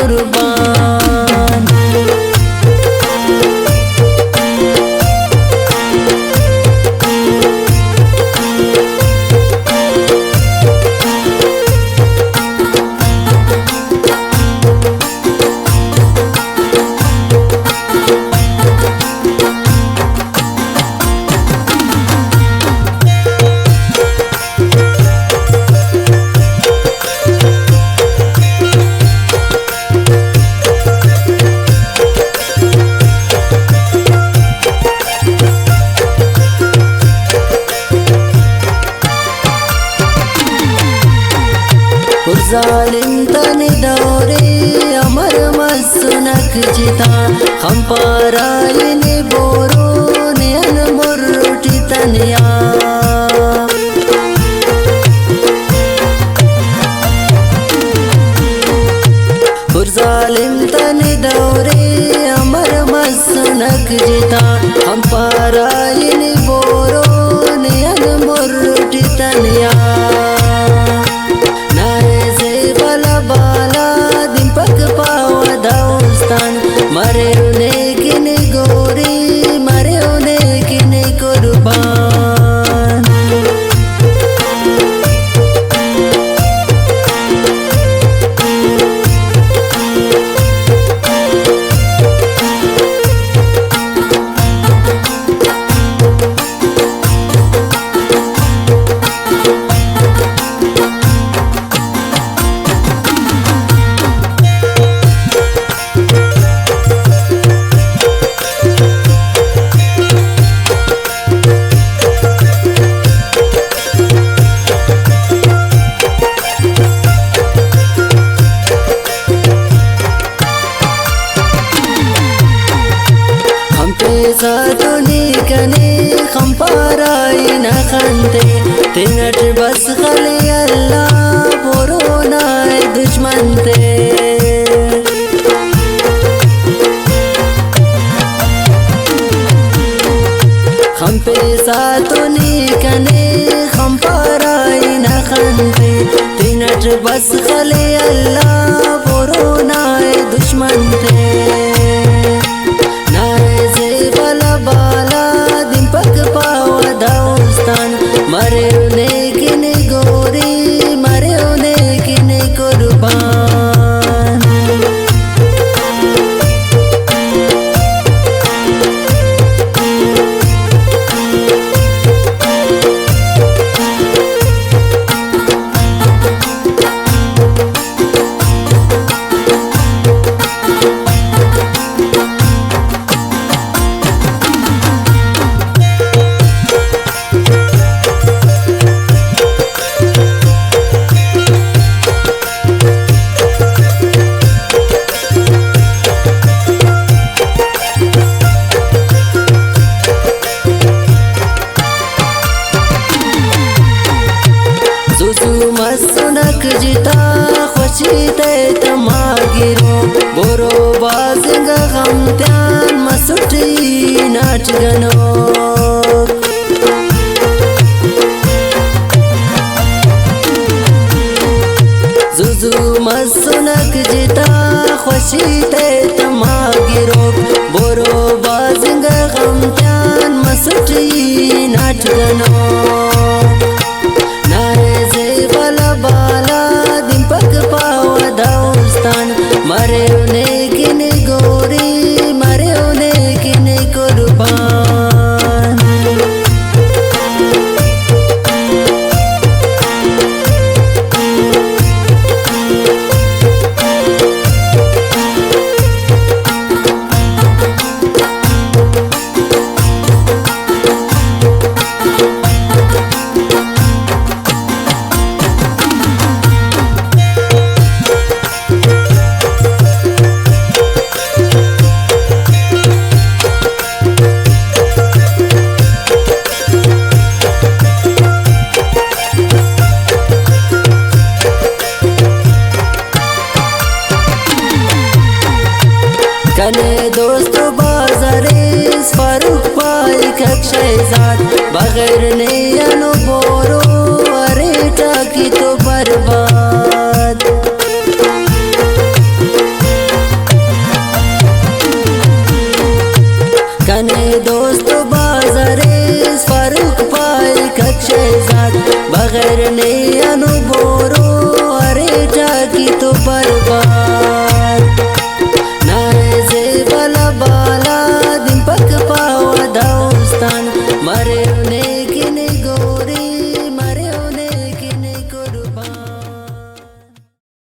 कुर्बान। जालिम तन दौरे अमर मसुनक जिता हम पारायन बोरो नयन मुर्टी तनिया। जालिम तन दौरे अमर मसुनक जिता हम पारायन बोरो नयन मुर्टी तनिया। मरे उन्हें किने गोरी मरे उन्हें किने कुर्बान। सातुनी कने खम पाराई न खंते तिनट बस खले अल्लाह बोरोना दुश्मन ते। खम पे सातुनी कने खम पाराई न खंते तिनट बस खले अल्लाह बोरोना दुश्मन ते। मरे उन्हें किने गोरी मरे उन्हें किने कुर्बान। मसुनक जिता खुशी ते तमागिरो बोरो बाजिंग हम त्यान मसुटी नाच गनो। जुजु मसुनक जिता खुशी ते तमागिरो बोरो बाजिंग हम त्यान मसुटी नाच गनो। मरे उन्हें किने गोरी मरे उन्हें किने कुर्बान। कने दोस्त बाजारे फारूक पाई कक्षाजात बगैर ने अनु बोरो अरे टाकी तो बर्बाद। मरे नेकिन